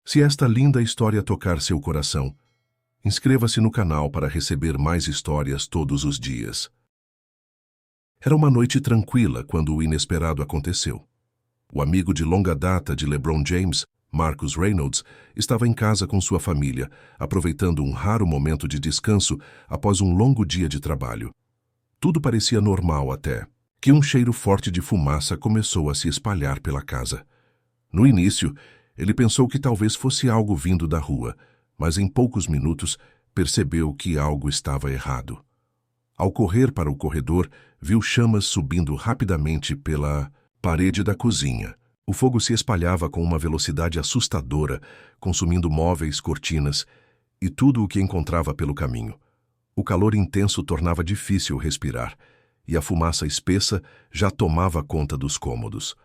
Se esta linda história tocar seu coração, inscreva-se no canal para receber mais histórias todos os dias. Era uma noite tranquila quando o inesperado aconteceu. O amigo de longa data de LeBron James, Marcus Reynolds, estava em casa com sua família, aproveitando um raro momento de descanso após um longo dia de trabalho. Tudo parecia normal até que um cheiro forte de fumaça começou a se espalhar pela casa. No início, ele pensou que talvez fosse algo vindo da rua, mas em poucos minutos percebeu que algo estava errado. Ao correr para o corredor, viu chamas subindo rapidamente pela parede da cozinha. O fogo se espalhava com uma velocidade assustadora, consumindo móveis, cortinas e tudo o que encontrava pelo caminho. O calor intenso tornava difícil respirar, e a fumaça espessa já tomava conta dos cômodos.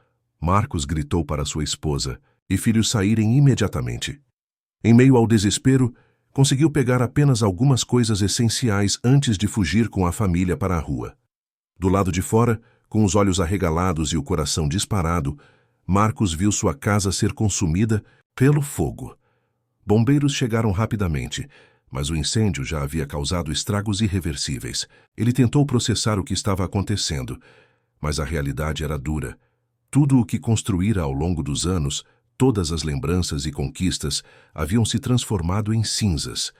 Marcus gritou para sua esposa e filhos saírem imediatamente. Em meio ao desespero, conseguiu pegar apenas algumas coisas essenciais antes de fugir com a família para a rua. Do lado de fora, com os olhos arregalados e o coração disparado, Marcus viu sua casa ser consumida pelo fogo. Bombeiros chegaram rapidamente, mas o incêndio já havia causado estragos irreversíveis. Ele tentou processar o que estava acontecendo, mas a realidade era dura. Tudo o que construíra ao longo dos anos, todas as lembranças e conquistas, haviam se transformado em cinzas.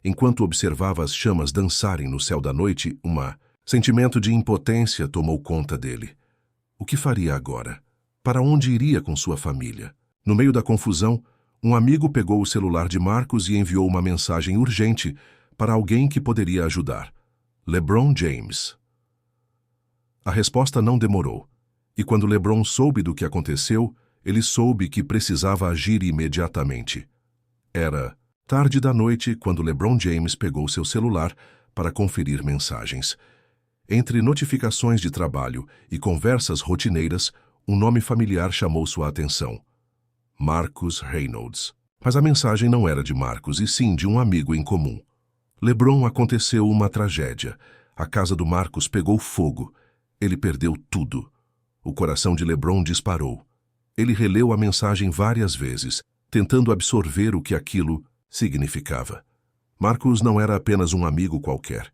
Enquanto observava as chamas dançarem no céu da noite, sentimento de impotência tomou conta dele. O que faria agora? Para onde iria com sua família? No meio da confusão, um amigo pegou o celular de Marcus e enviou uma mensagem urgente para alguém que poderia ajudar: LeBron James. A resposta não demorou, e quando LeBron soube do que aconteceu, ele soube que precisava agir imediatamente. Era tarde da noite quando LeBron James pegou seu celular para conferir mensagens. Entre notificações de trabalho e conversas rotineiras, um nome familiar chamou sua atenção: Marcus Reynolds. Mas a mensagem não era de Marcus, e sim de um amigo em comum. LeBron, aconteceu uma tragédia. A casa do Marcus pegou fogo. Ele perdeu tudo. O coração de LeBron disparou. Ele releu a mensagem várias vezes, tentando absorver o que aquilo significava. Marcus não era apenas um amigo qualquer.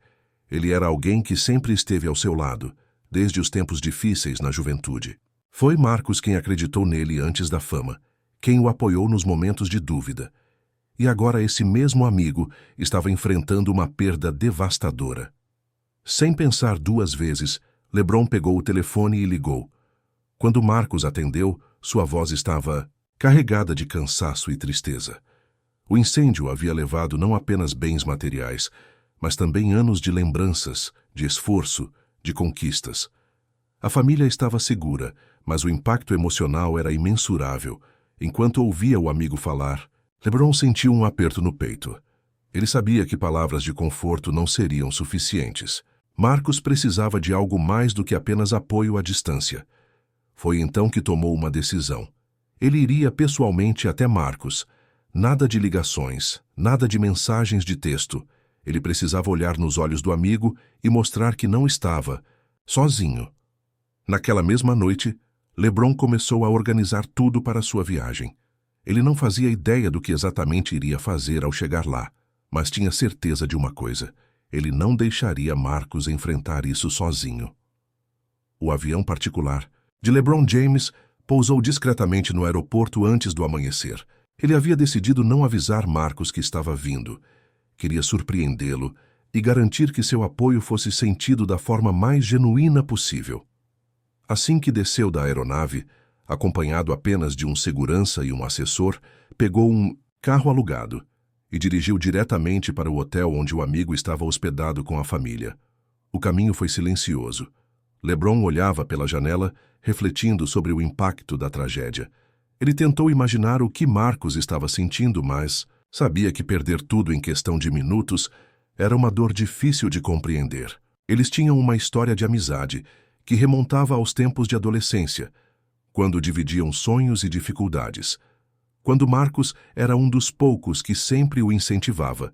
Ele era alguém que sempre esteve ao seu lado, desde os tempos difíceis na juventude. Foi Marcus quem acreditou nele antes da fama, quem o apoiou nos momentos de dúvida. E agora esse mesmo amigo estava enfrentando uma perda devastadora. Sem pensar duas vezes, LeBron pegou o telefone e ligou. Quando Marcus atendeu, sua voz estava carregada de cansaço e tristeza. O incêndio havia levado não apenas bens materiais, mas também anos de lembranças, de esforço, de conquistas. A família estava segura, mas o impacto emocional era imensurável. Enquanto ouvia o amigo falar, LeBron sentiu um aperto no peito. Ele sabia que palavras de conforto não seriam suficientes. Marcus precisava de algo mais do que apenas apoio à distância. Foi então que tomou uma decisão. Ele iria pessoalmente até Marcus. Nada de ligações, nada de mensagens de texto. Ele precisava olhar nos olhos do amigo e mostrar que não estava sozinho. Naquela mesma noite, LeBron começou a organizar tudo para sua viagem. Ele não fazia ideia do que exatamente iria fazer ao chegar lá, mas tinha certeza de uma coisa: ele não deixaria Marcus enfrentar isso sozinho. O avião particular de LeBron James pousou discretamente no aeroporto antes do amanhecer. Ele havia decidido não avisar Marcus que estava vindo. Queria surpreendê-lo e garantir que seu apoio fosse sentido da forma mais genuína possível. Assim que desceu da aeronave, acompanhado apenas de um segurança e um assessor, pegou um carro alugado e dirigiu diretamente para o hotel onde o amigo estava hospedado com a família. O caminho foi silencioso. LeBron olhava pela janela, refletindo sobre o impacto da tragédia. Ele tentou imaginar o que Marcus estava sentindo, mas sabia que perder tudo em questão de minutos era uma dor difícil de compreender. Eles tinham uma história de amizade que remontava aos tempos de adolescência, quando dividiam sonhos e dificuldades. Quando Marcus era um dos poucos que sempre o incentivava,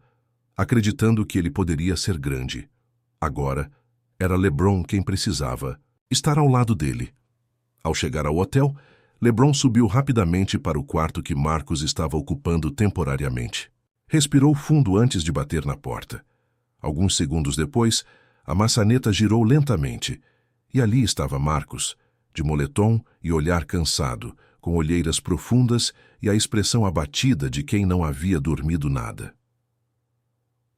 acreditando que ele poderia ser grande. Agora, era LeBron quem precisava estar ao lado dele. Ao chegar ao hotel, LeBron subiu rapidamente para o quarto que Marcus estava ocupando temporariamente. Respirou fundo antes de bater na porta. Alguns segundos depois, a maçaneta girou lentamente, e ali estava Marcus, de moletom e olhar cansado, com olheiras profundas e a expressão abatida de quem não havia dormido nada.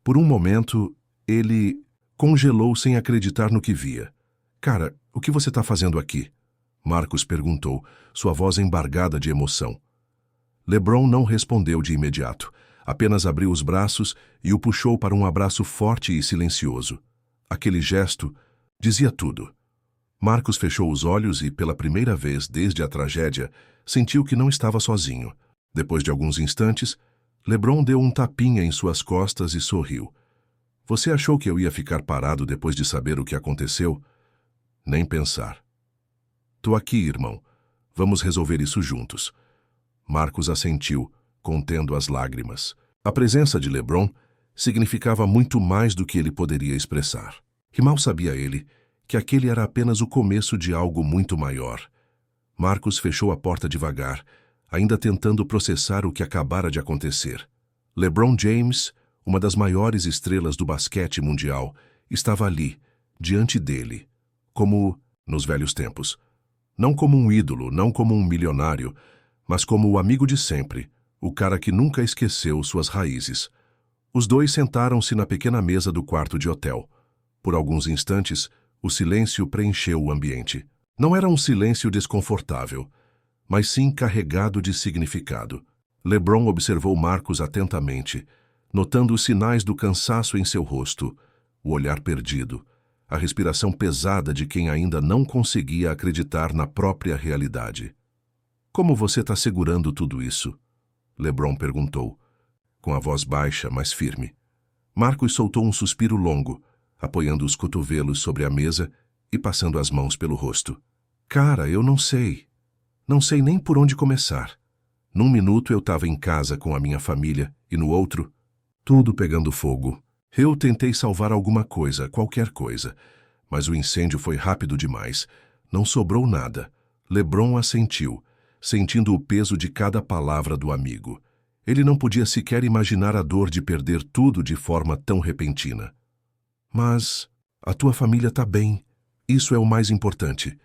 Por um momento, ele congelou sem acreditar no que via. Cara, o que você está fazendo aqui? Marcus perguntou, sua voz embargada de emoção. LeBron não respondeu de imediato, apenas abriu os braços e o puxou para um abraço forte e silencioso. Aquele gesto dizia tudo. Marcus fechou os olhos e, pela primeira vez desde a tragédia, sentiu que não estava sozinho. Depois de alguns instantes, LeBron deu um tapinha em suas costas e sorriu. Você achou que eu ia ficar parado depois de saber o que aconteceu? Nem pensar. Tô aqui, irmão. Vamos resolver isso juntos. Marcus assentiu, contendo as lágrimas. A presença de LeBron significava muito mais do que ele poderia expressar. E mal sabia ele que aquele era apenas o começo de algo muito maior. Marcus fechou a porta devagar, ainda tentando processar o que acabara de acontecer. LeBron James, uma das maiores estrelas do basquete mundial, estava ali, diante dele, como nos velhos tempos. Não como um ídolo, não como um milionário, mas como o amigo de sempre, o cara que nunca esqueceu suas raízes. Os dois sentaram-se na pequena mesa do quarto de hotel. Por alguns instantes, o silêncio preencheu o ambiente. Não era um silêncio desconfortável, mas sim carregado de significado. LeBron observou Marcus atentamente, notando os sinais do cansaço em seu rosto, o olhar perdido, a respiração pesada de quem ainda não conseguia acreditar na própria realidade. Como você está segurando tudo isso? LeBron perguntou, com a voz baixa, mas firme. Marcus soltou um suspiro longo, apoiando os cotovelos sobre a mesa e passando as mãos pelo rosto. Cara, eu não sei. Não sei nem por onde começar. Num minuto eu estava em casa com a minha família e no outro, tudo pegando fogo. Eu tentei salvar alguma coisa, qualquer coisa, mas o incêndio foi rápido demais. Não sobrou nada. LeBron assentiu, sentindo o peso de cada palavra do amigo. Ele não podia sequer imaginar a dor de perder tudo de forma tão repentina. Mas a tua família está bem. Isso é o mais importante.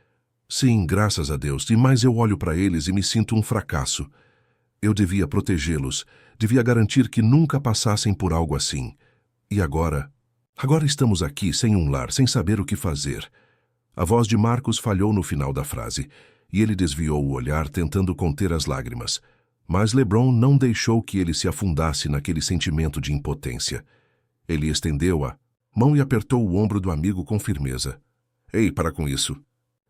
Sim, graças a Deus, mas eu olho para eles e me sinto um fracasso. Eu devia protegê-los, devia garantir que nunca passassem por algo assim. E agora? Agora estamos aqui sem um lar, sem saber o que fazer. A voz de Marcus falhou no final da frase, e ele desviou o olhar tentando conter as lágrimas. Mas LeBron não deixou que ele se afundasse naquele sentimento de impotência. Ele estendeu a mão e apertou o ombro do amigo com firmeza. Ei, para com isso.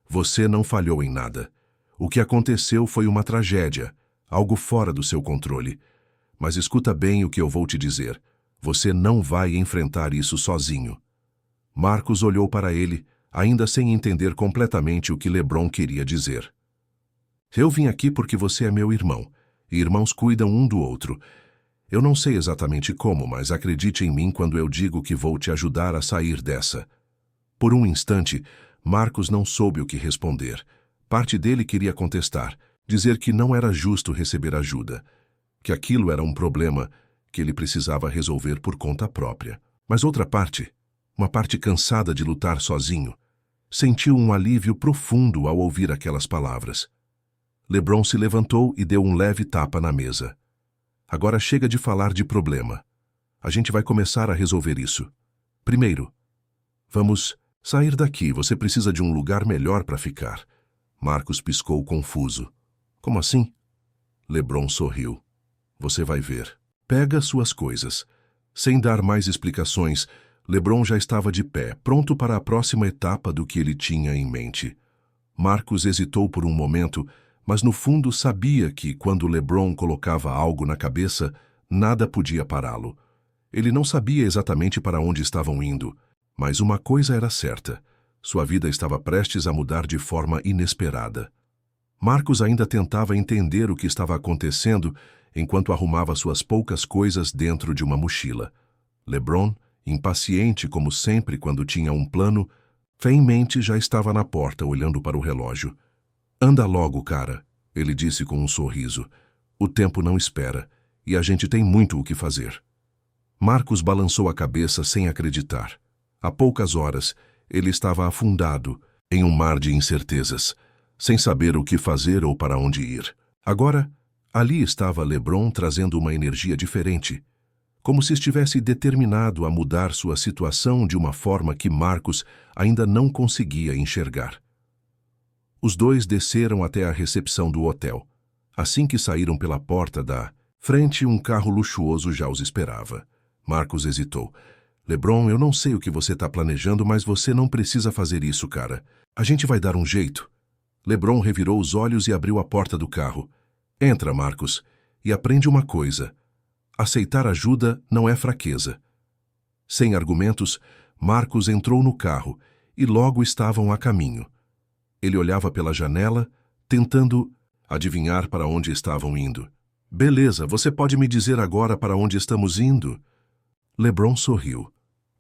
Você não falhou em nada. O que aconteceu foi uma tragédia, algo fora do seu controle. Mas escuta bem o que eu vou te dizer. Você não vai enfrentar isso sozinho. Marcus olhou para ele, ainda sem entender completamente o que LeBron queria dizer. Eu vim aqui porque você é meu irmão, e irmãos cuidam um do outro. Eu não sei exatamente como, mas acredite em mim quando eu digo que vou te ajudar a sair dessa. Por um instante, Marcus não soube o que responder. Parte dele queria contestar, dizer que não era justo receber ajuda, que aquilo era um problema que ele precisava resolver por conta própria. Mas outra parte, uma parte cansada de lutar sozinho, sentiu um alívio profundo ao ouvir aquelas palavras. LeBron se levantou e deu um leve tapa na mesa. Agora chega de falar de problema. A gente vai começar a resolver isso. Primeiro, vamos sair daqui. Você precisa de um lugar melhor para ficar. Marcus piscou confuso. Como assim? LeBron sorriu. Você vai ver. Pega suas coisas. Sem dar mais explicações, LeBron já estava de pé, pronto para a próxima etapa do que ele tinha em mente. Marcus hesitou por um momento, mas no fundo sabia que, quando LeBron colocava algo na cabeça, nada podia pará-lo. Ele não sabia exatamente para onde estavam indo, mas uma coisa era certa. Sua vida estava prestes a mudar de forma inesperada. Marcus ainda tentava entender o que estava acontecendo enquanto arrumava suas poucas coisas dentro de uma mochila. LeBron, impaciente como sempre quando tinha um plano, fé em mente já estava na porta olhando para o relógio. Anda logo, cara. ele disse com um sorriso. O tempo não espera, e a gente tem muito o que fazer. Marcos balançou a cabeça sem acreditar. Há poucas horas, ele estava afundado em um mar de incertezas, sem saber o que fazer ou para onde ir. Agora, ali estava LeBron trazendo uma energia diferente, como se estivesse determinado a mudar sua situação de uma forma que Marcos ainda não conseguia enxergar. Os dois desceram até a recepção do hotel. Assim que saíram pela porta da frente, um carro luxuoso já os esperava. Marcos hesitou. LeBron, eu não sei o que você está planejando, mas você não precisa fazer isso, cara. A gente vai dar um jeito. LeBron revirou os olhos e abriu a porta do carro. Entra, Marcos, e aprende uma coisa. Aceitar ajuda não é fraqueza. Sem argumentos, Marcos entrou no carro e logo estavam a caminho. Ele olhava pela janela, tentando adivinhar para onde estavam indo. Beleza, você pode me dizer agora para onde estamos indo? LeBron sorriu.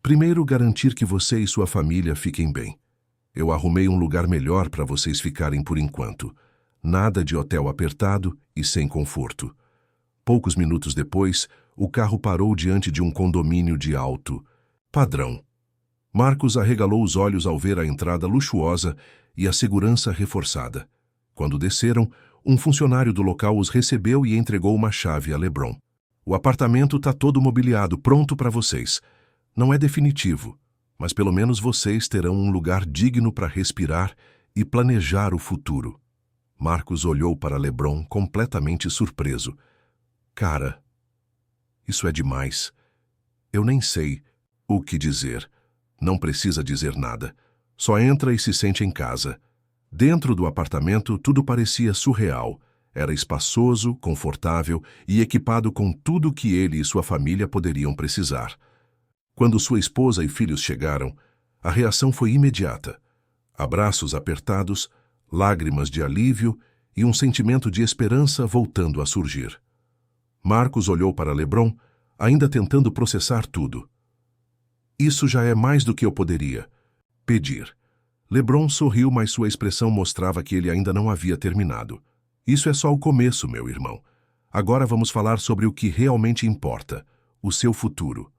Primeiro, garantir que você e sua família fiquem bem. Eu arrumei um lugar melhor para vocês ficarem por enquanto. Nada de hotel apertado e sem conforto. Poucos minutos depois, o carro parou diante de um condomínio de alto padrão. Marcos arregalou os olhos ao ver a entrada luxuosa e a segurança reforçada. Quando desceram, um funcionário do local os recebeu e entregou uma chave a LeBron. O apartamento está todo mobiliado, pronto para vocês. Não é definitivo, mas pelo menos vocês terão um lugar digno para respirar e planejar o futuro. Marcos olhou para LeBron completamente surpreso. Cara, isso é demais. Eu nem sei o que dizer. Não precisa dizer nada. Só entra e se sente em casa. Dentro do apartamento, tudo parecia surreal. Era espaçoso, confortável e equipado com tudo que ele e sua família poderiam precisar. Quando sua esposa e filhos chegaram, a reação foi imediata. Abraços apertados, lágrimas de alívio e um sentimento de esperança voltando a surgir. Marcos olhou para LeBron, ainda tentando processar tudo. Isso já é mais do que eu poderia pedir. LeBron sorriu, mas sua expressão mostrava que ele ainda não havia terminado. Isso é só o começo, meu irmão. Agora vamos falar sobre o que realmente importa, o seu futuro.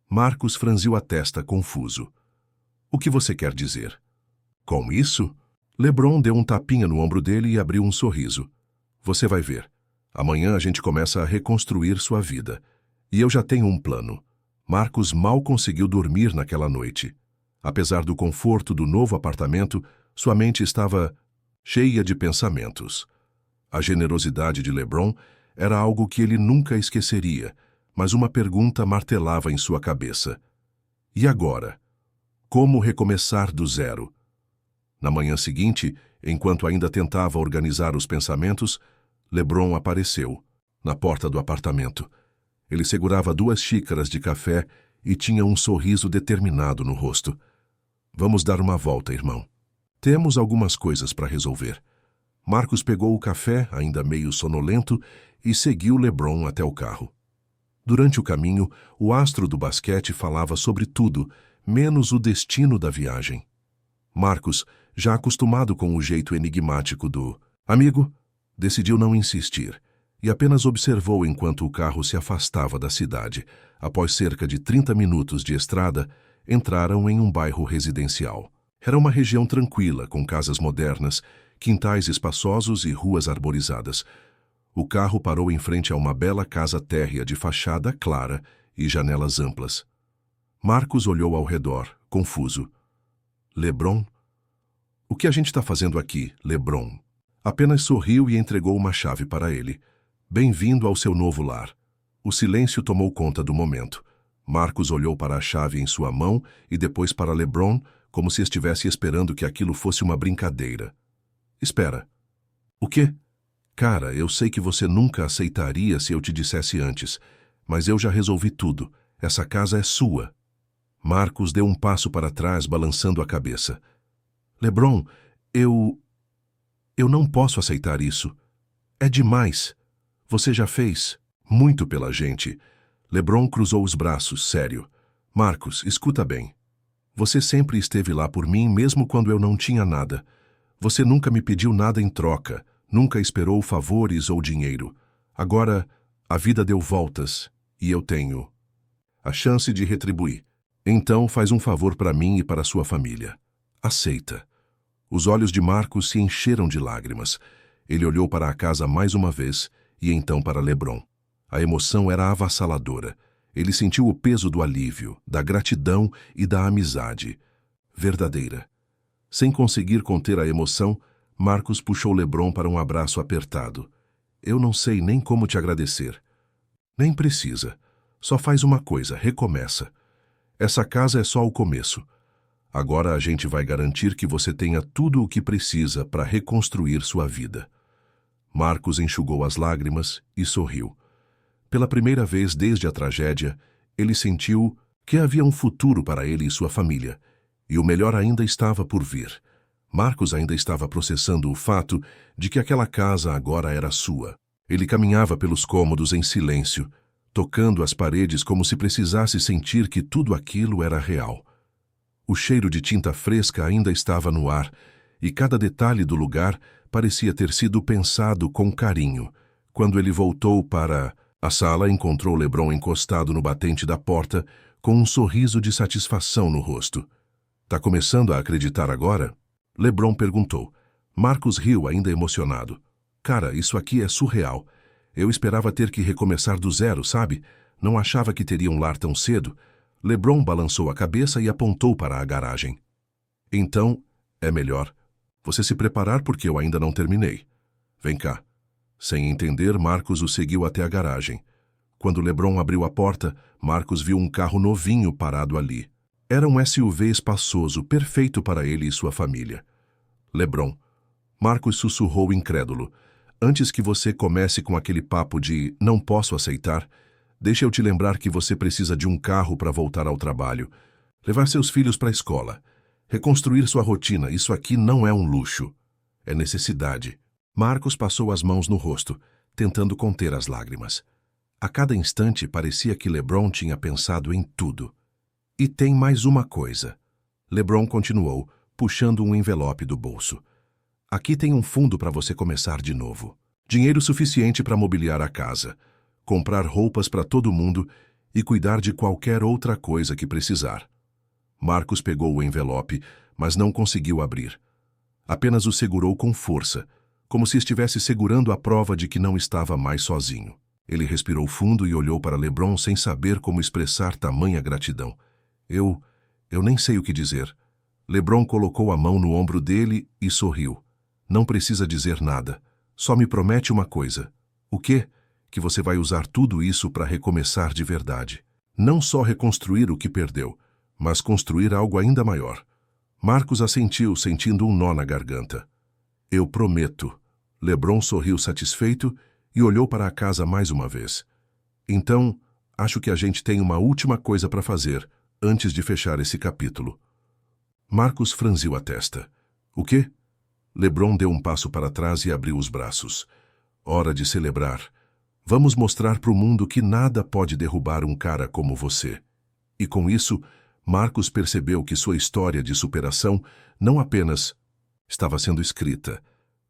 Marcos franziu a testa, confuso. O que você quer dizer? Com isso? LeBron deu um tapinha no ombro dele e abriu um sorriso. Você vai ver. Amanhã a gente começa a reconstruir sua vida. E eu já tenho um plano. Marcos mal conseguiu dormir naquela noite. Apesar do conforto do novo apartamento, sua mente estava cheia de pensamentos. A generosidade de LeBron era algo que ele nunca esqueceria, mas uma pergunta martelava em sua cabeça. E agora? Como recomeçar do zero? Na manhã seguinte, enquanto ainda tentava organizar os pensamentos, LeBron apareceu, na porta do apartamento. Ele segurava 2 xícaras de café e tinha um sorriso determinado no rosto. Vamos dar uma volta, irmão. Temos algumas coisas para resolver. Marcos pegou o café, ainda meio sonolento, e seguiu LeBron até o carro. Durante o caminho, o astro do basquete falava sobre tudo, menos o destino da viagem. Marcos, já acostumado com o jeito enigmático do amigo, decidiu não insistir e apenas observou enquanto o carro se afastava da cidade. Após cerca de 30 minutos de estrada, entraram em um bairro residencial. Era uma região tranquila, com casas modernas, quintais espaçosos e ruas arborizadas. O carro parou em frente a uma bela casa térrea de fachada clara e janelas amplas. Marcos olhou ao redor, confuso. LeBron? O que a gente está fazendo aqui, LeBron? Apenas sorriu e entregou uma chave para ele. Bem-vindo ao seu novo lar. O silêncio tomou conta do momento. Marcos olhou para a chave em sua mão e depois para LeBron, como se estivesse esperando que aquilo fosse uma brincadeira. Espera. O quê? Cara, eu sei que você nunca aceitaria se eu te dissesse antes, mas eu já resolvi tudo. Essa casa é sua. Marcos deu um passo para trás, balançando a cabeça. LeBron, eu não posso aceitar isso. É demais. Você já fez muito pela gente. LeBron cruzou os braços, sério. Marcos, escuta bem. Você sempre esteve lá por mim, mesmo quando eu não tinha nada. Você nunca me pediu nada em troca. Nunca esperou favores ou dinheiro. Agora, a vida deu voltas e eu tenho a chance de retribuir. Então, faz um favor para mim e para sua família. Aceita. Os olhos de Marcos se encheram de lágrimas. Ele olhou para a casa mais uma vez e então para LeBron. A emoção era avassaladora. Ele sentiu o peso do alívio, da gratidão e da amizade verdadeira. Sem conseguir conter a emoção, Marcos puxou LeBron para um abraço apertado. Eu não sei nem como te agradecer. Nem precisa. Só faz uma coisa, recomeça. Essa casa é só o começo. Agora a gente vai garantir que você tenha tudo o que precisa para reconstruir sua vida. Marcos enxugou as lágrimas e sorriu. Pela primeira vez desde a tragédia, ele sentiu que havia um futuro para ele e sua família, e o melhor ainda estava por vir. Marcos ainda estava processando o fato de que aquela casa agora era sua. Ele caminhava pelos cômodos em silêncio, tocando as paredes como se precisasse sentir que tudo aquilo era real. O cheiro de tinta fresca ainda estava no ar, e cada detalhe do lugar parecia ter sido pensado com carinho. Quando ele voltou para a sala, encontrou LeBron encostado no batente da porta, com um sorriso de satisfação no rosto. Tá começando a acreditar agora? LeBron perguntou. Marcos riu, ainda emocionado. Cara, isso aqui é surreal. Eu esperava ter que recomeçar do zero, sabe? Não achava que teria um lar tão cedo. LeBron balançou a cabeça e apontou para a garagem. Então, é melhor você se preparar porque eu ainda não terminei. Vem cá. Sem entender, Marcos o seguiu até a garagem. Quando LeBron abriu a porta, Marcos viu um carro novinho parado ali. Era um SUV espaçoso, perfeito para ele e sua família. LeBron. Marcos sussurrou incrédulo. Antes que você comece com aquele papo de não posso aceitar, deixa eu te lembrar que você precisa de um carro para voltar ao trabalho, levar seus filhos para a escola, reconstruir sua rotina. Isso aqui não é um luxo. É necessidade. Marcos passou as mãos no rosto, tentando conter as lágrimas. A cada instante parecia que LeBron tinha pensado em tudo. E tem mais uma coisa. LeBron continuou, puxando um envelope do bolso. Aqui tem um fundo para você começar de novo. Dinheiro suficiente para mobiliar a casa, comprar roupas para todo mundo e cuidar de qualquer outra coisa que precisar. Marcos pegou o envelope, mas não conseguiu abrir. Apenas o segurou com força, como se estivesse segurando a prova de que não estava mais sozinho. Ele respirou fundo e olhou para LeBron sem saber como expressar tamanha gratidão. Eu nem sei o que dizer. LeBron colocou a mão no ombro dele e sorriu. Não precisa dizer nada. Só me promete uma coisa. O quê? Que você vai usar tudo isso para recomeçar de verdade. Não só reconstruir o que perdeu, mas construir algo ainda maior. Marcos assentiu, sentindo um nó na garganta. Eu prometo. LeBron sorriu satisfeito e olhou para a casa mais uma vez. Então, acho que a gente tem uma última coisa para fazer antes de fechar esse capítulo. Marcos franziu a testa. O quê? LeBron deu um passo para trás e abriu os braços. Hora de celebrar. Vamos mostrar para o mundo que nada pode derrubar um cara como você. E com isso, Marcos percebeu que sua história de superação não apenas estava sendo escrita,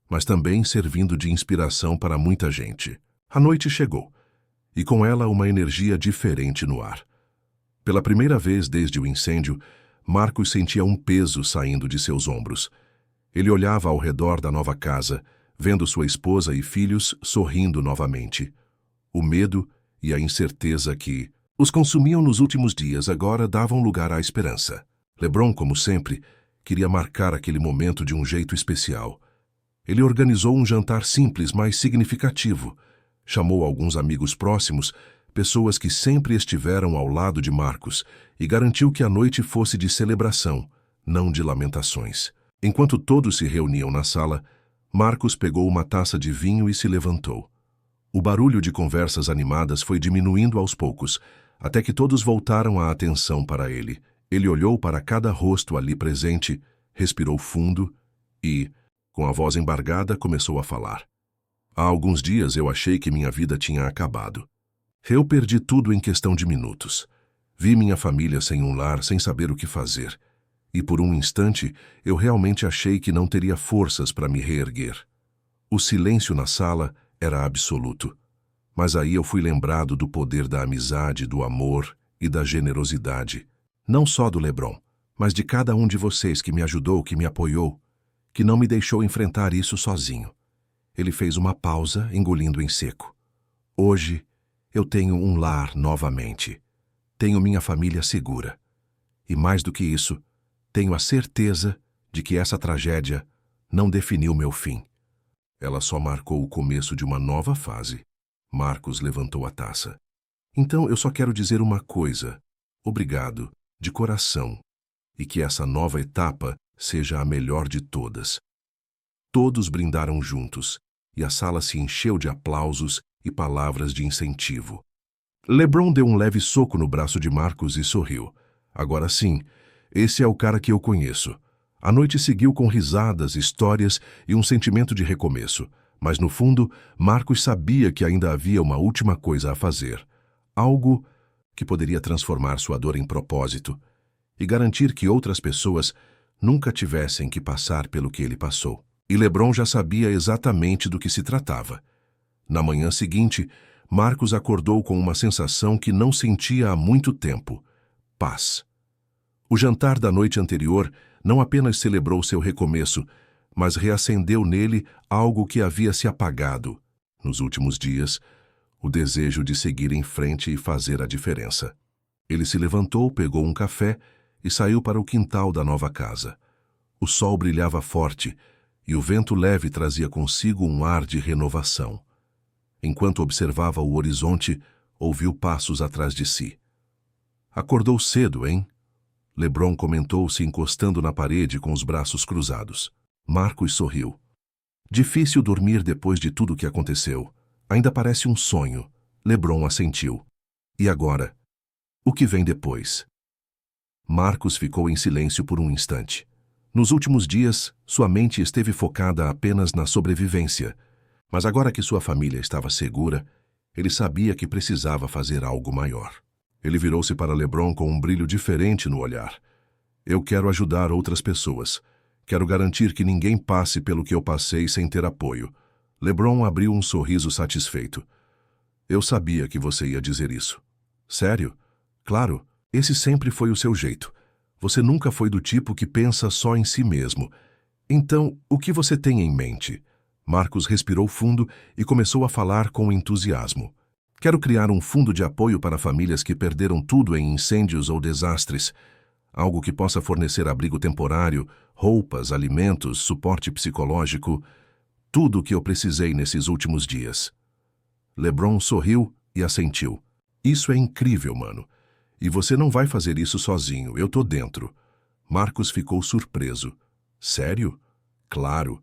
mas também servindo de inspiração para muita gente. A noite chegou, e com ela uma energia diferente no ar. Pela primeira vez desde o incêndio, Marcos sentia um peso saindo de seus ombros. Ele olhava ao redor da nova casa, vendo sua esposa e filhos sorrindo novamente. O medo e a incerteza que os consumiam nos últimos dias agora davam lugar à esperança. LeBron, como sempre, queria marcar aquele momento de um jeito especial. Ele organizou um jantar simples, mas significativo. Chamou alguns amigos próximos, pessoas que sempre estiveram ao lado de Marcos, e garantiu que a noite fosse de celebração, não de lamentações. Enquanto todos se reuniam na sala, Marcos pegou uma taça de vinho e se levantou. O barulho de conversas animadas foi diminuindo aos poucos, até que todos voltaram a atenção para ele. Ele olhou para cada rosto ali presente, respirou fundo e, com a voz embargada, começou a falar. Há alguns dias eu achei que minha vida tinha acabado. Eu perdi tudo em questão de minutos. Vi minha família sem um lar, sem saber o que fazer. E por um instante, eu realmente achei que não teria forças para me reerguer. O silêncio na sala era absoluto. Mas aí eu fui lembrado do poder da amizade, do amor e da generosidade. Não só do LeBron, mas de cada um de vocês que me ajudou, que me apoiou, que não me deixou enfrentar isso sozinho. Ele fez uma pausa, engolindo em seco. Hoje, eu tenho um lar novamente. Tenho minha família segura. E mais do que isso, tenho a certeza de que essa tragédia não definiu meu fim. Ela só marcou o começo de uma nova fase. Marcos levantou a taça. Então eu só quero dizer uma coisa. Obrigado, de coração. E que essa nova etapa seja a melhor de todas. Todos brindaram juntos, e a sala se encheu de aplausos e palavras de incentivo. LeBron deu um leve soco no braço de Marcos e sorriu. Agora sim, esse é o cara que eu conheço. A noite seguiu com risadas, histórias e um sentimento de recomeço. Mas no fundo, Marcos sabia que ainda havia uma última coisa a fazer. Algo que poderia transformar sua dor em propósito e garantir que outras pessoas nunca tivessem que passar pelo que ele passou. E LeBron já sabia exatamente do que se tratava. Na manhã seguinte, Marcos acordou com uma sensação que não sentia há muito tempo: paz. O jantar da noite anterior não apenas celebrou seu recomeço, mas reacendeu nele algo que havia se apagado, nos últimos dias, o desejo de seguir em frente e fazer a diferença. Ele se levantou, pegou um café e saiu para o quintal da nova casa. O sol brilhava forte e o vento leve trazia consigo um ar de renovação. Enquanto observava o horizonte, ouviu passos atrás de si. Acordou cedo, hein? LeBron comentou, se encostando na parede com os braços cruzados. Marcos sorriu. Difícil dormir depois de tudo o que aconteceu. Ainda parece um sonho. LeBron assentiu. E agora? O que vem depois? Marcos ficou em silêncio por um instante. Nos últimos dias, sua mente esteve focada apenas na sobrevivência. Mas agora que sua família estava segura, ele sabia que precisava fazer algo maior. Ele virou-se para LeBron com um brilho diferente no olhar. Eu quero ajudar outras pessoas. Quero garantir que ninguém passe pelo que eu passei sem ter apoio. LeBron abriu um sorriso satisfeito. Eu sabia que você ia dizer isso. Sério? Claro, esse sempre foi o seu jeito. Você nunca foi do tipo que pensa só em si mesmo. Então, o que você tem em mente? Marcos respirou fundo e começou a falar com entusiasmo. Quero criar um fundo de apoio para famílias que perderam tudo em incêndios ou desastres. Algo que possa fornecer abrigo temporário, roupas, alimentos, suporte psicológico, tudo o que eu precisei nesses últimos dias. LeBron sorriu e assentiu. Isso é incrível, mano. E você não vai fazer isso sozinho, eu tô dentro. Marcos ficou surpreso. Sério? Claro.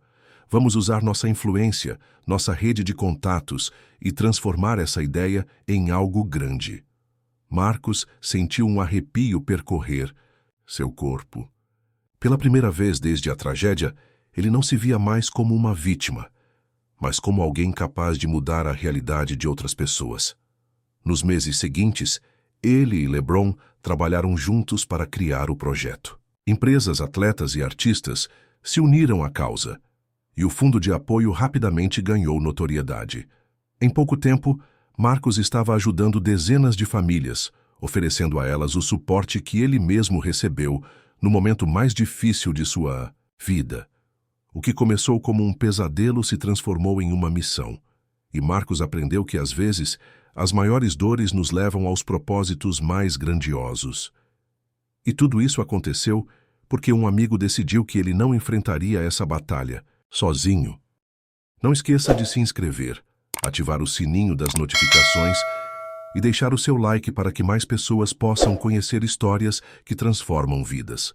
Vamos usar nossa influência, nossa rede de contatos e transformar essa ideia em algo grande. Marcos sentiu um arrepio percorrer seu corpo. Pela primeira vez desde a tragédia, ele não se via mais como uma vítima, mas como alguém capaz de mudar a realidade de outras pessoas. Nos meses seguintes, ele e LeBron trabalharam juntos para criar o projeto. Empresas, atletas e artistas se uniram à causa, e o fundo de apoio rapidamente ganhou notoriedade. Em pouco tempo, Marcos estava ajudando dezenas de famílias, oferecendo a elas o suporte que ele mesmo recebeu no momento mais difícil de sua vida. O que começou como um pesadelo se transformou em uma missão, e Marcos aprendeu que, às vezes, as maiores dores nos levam aos propósitos mais grandiosos. E tudo isso aconteceu porque um amigo decidiu que ele não enfrentaria essa batalha sozinho. Não esqueça de se inscrever, ativar o sininho das notificações e deixar o seu like para que mais pessoas possam conhecer histórias que transformam vidas.